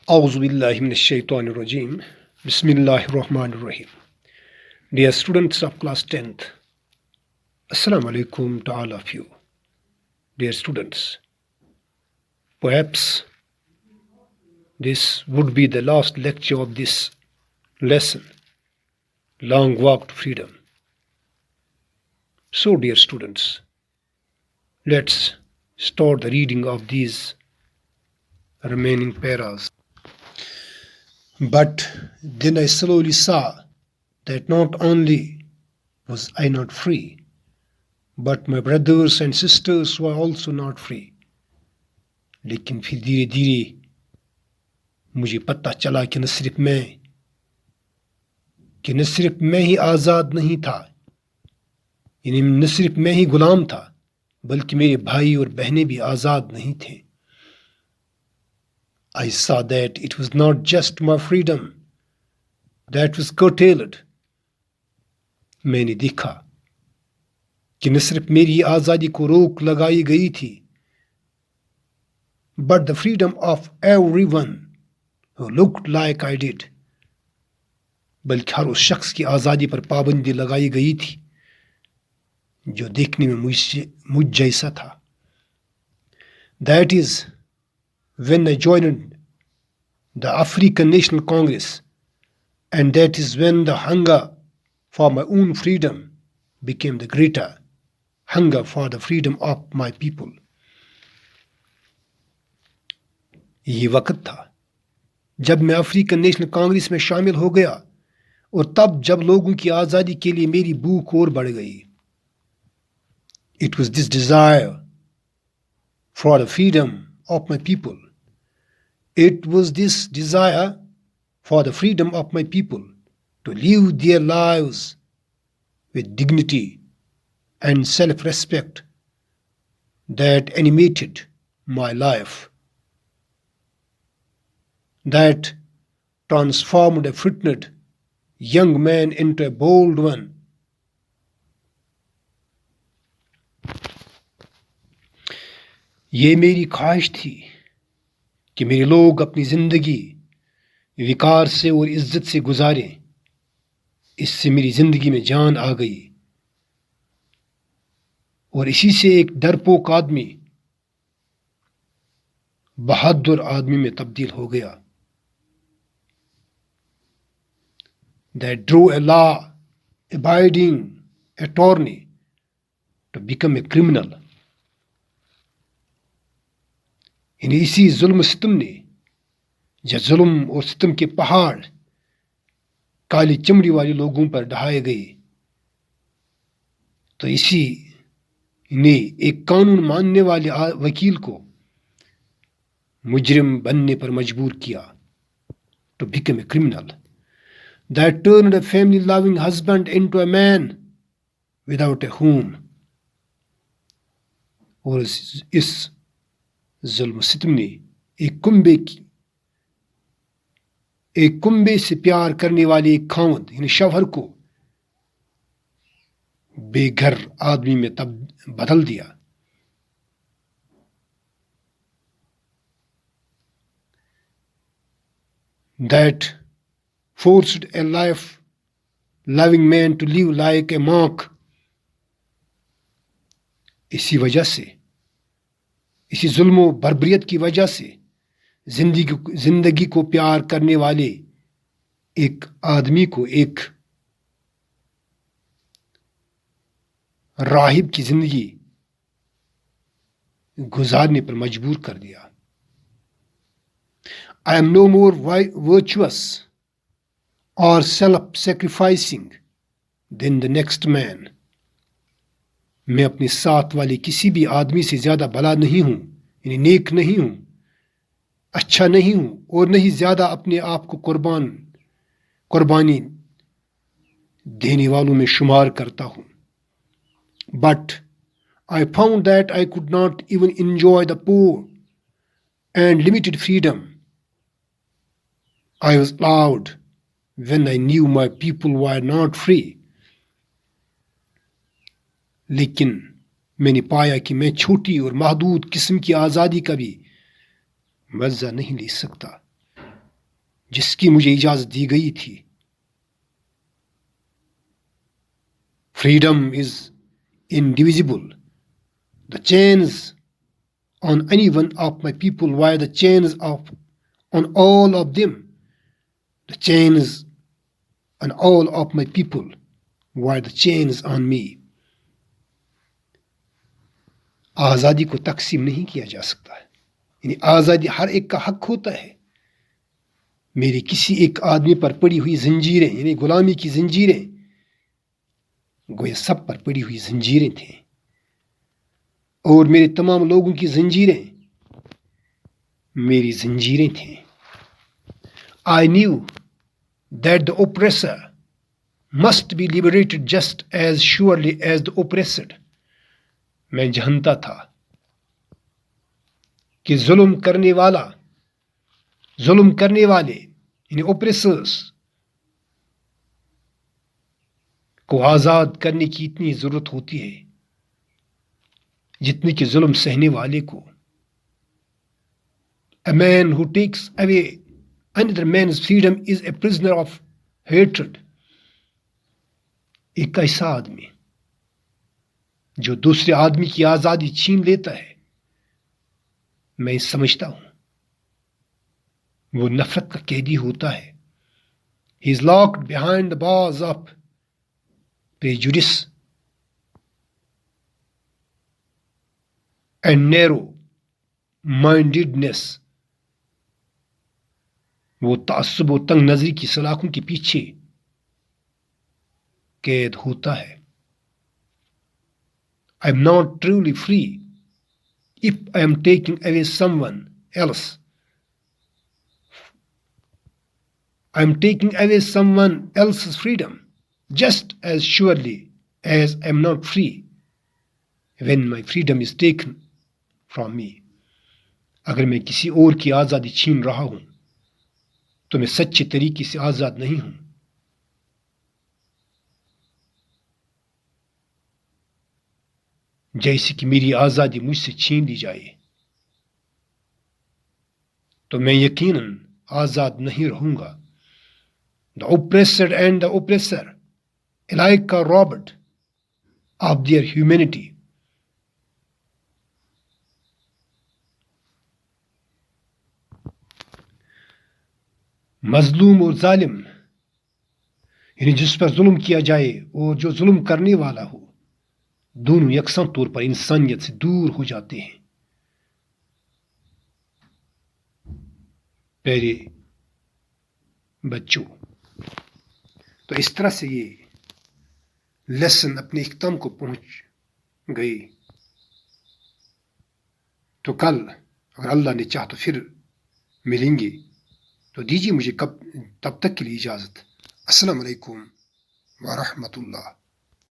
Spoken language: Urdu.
A'udhu billahi minash shaitanir rajim. Bismillahir Rahmanir Rahim. Dear students of class 10th, Assalamu alaikum to all of you. Dear students, perhaps this would be the last lecture of this lesson, Long Walk to Freedom. So, dear students, let's start the reading of these remaining paras. But then I slowly saw that not only was I not free, but my brothers and sisters were also not free. لیکن پھر دھیرے دھیرے مجھے پتہ چلا کہ نہ صرف میں ہی آزاد نہیں تھا، یعنی نہ صرف میں ہی غلام تھا، بلکہ میرے بھائی اور بہنیں بھی آزاد نہیں تھے. I saw that it was not just my freedom that was curtailed. میں نے دیکھا کہ نہ صرف میری آزادی کو روک لگائی گئی تھی، but the freedom of everyone who looked like I did. بلکہ ہر اس شخص کی آزادی پر پابندی لگائی گئی تھی جو دیکھنے میں مجھ جیسا تھا. That is when I joined the African National Congress, and that is when the hunger for my own freedom became the greater hunger for the freedom of my people. یہ وقت تھا جب میں افریقن نیشنل کانگریس میں شامل ہو گیا، اور تب جب لوگوں کی آزادی کے لیے میری بھوک اور بڑھ گئی. It was this desire for the freedom of my people. It was this desire for the freedom of my people to live their lives with dignity and self-respect that animated my life, that transformed a frightened young man into a bold one. یہ میری خواہش تھی کہ میرے لوگ اپنی زندگی وقار سے اور عزت سے گزاریں. اس سے میری زندگی میں جان آ گئی، اور اسی سے ایک ڈرپوک آدمی بہادر آدمی میں تبدیل ہو گیا. That drew a law-abiding attorney to become a criminal. یعنی اسی ظلم و ستم نے، جب ظلم اور ستم کے پہاڑ کالی چمڑی والے لوگوں پر ڈھائے گئے، تو اسی نے ایک قانون ماننے والے وکیل کو مجرم بننے پر مجبور کیا. To become a criminal. That turned a family-loving husband into a man without a home. اور اس ظلم و ستم نے ایک کنبے سے پیار کرنے والے ایک خاوند یعنی شوہر کو بے گھر آدمی میں بدل دیا. That forced a life-loving man to live like a monk. اسی وجہ سے، اسی ظلم و بربریت کی وجہ سے زندگی کو پیار کرنے والے ایک آدمی کو ایک راہب کی زندگی گزارنے پر مجبور کر دیا. I am no more virtuous or self-sacrificing than the next man. میں اپنے ساتھ والے کسی بھی آدمی سے زیادہ بھلا نہیں ہوں، یعنی نیک نہیں ہوں، اچھا نہیں ہوں، اور نہیں زیادہ اپنے آپ کو قربانی دینے والوں میں شمار کرتا ہوں. But I found that I could not even enjoy the poor and limited freedom I was allowed when I knew my people were not free. لیکن میں نے پایا کہ میں چھوٹی اور محدود قسم کی آزادی کا بھی مزہ نہیں لے سکتا جس کی مجھے اجازت دی گئی تھی. Freedom is indivisible. The chains on any one of my people were the chains on all of them. The chains on all of my people were the chains on me. آزادی کو تقسیم نہیں کیا جا سکتا ہے. یعنی آزادی ہر ایک کا حق ہوتا ہے. میری کسی ایک آدمی پر پڑی ہوئی زنجیریں یعنی غلامی کی زنجیریں گویا سب پر پڑی ہوئی زنجیریں تھیں، اور میرے تمام لوگوں کی زنجیریں میری زنجیریں تھیں. I knew that the oppressor must be liberated just as surely as the oppressed. میں جانتا تھا کہ ظلم کرنے والے یعنی اوپریسرز کو آزاد کرنے کی اتنی ضرورت ہوتی ہے جتنی کہ ظلم سہنے والے کو. A man who takes away another man's freedom is a prisoner of hatred. ایک ایسا آدمی جو دوسرے آدمی کی آزادی چھین لیتا ہے، میں سمجھتا ہوں وہ نفرت کا قیدی ہوتا ہے. He is locked behind the bars of prejudice and narrow mindedness. وہ تعصب و تنگ نظری کی سلاخوں کے پیچھے قید ہوتا ہے. I am not truly free if I am taking away someone else. I am taking away someone else's freedom just as surely as I am not free when my freedom is taken from me. اگر میں کسی اور کی آزادی چھین رہا ہوں تو میں سچے طریقے سے آزاد نہیں ہوں. جیسے کہ میری آزادی مجھ سے چھین لی جائے تو میں یقیناً آزاد نہیں رہوں گا. The oppressed and the oppressor alike are robbed of their humanity. مظلوم اور ظالم یعنی جس پر ظلم کیا جائے اور جو ظلم کرنے والا ہو دونوں یکساں طور پر انسانیت سے دور ہو جاتے ہیں. پیارے بچوں، تو اس طرح سے یہ لیسن اپنے اختتام کو پہنچ گئی. تو کل اگر اللہ نے چاہا تو پھر ملیں گے. تو دیجیے مجھے تب تک کے لیے اجازت. السلام علیکم ورحمۃ اللہ.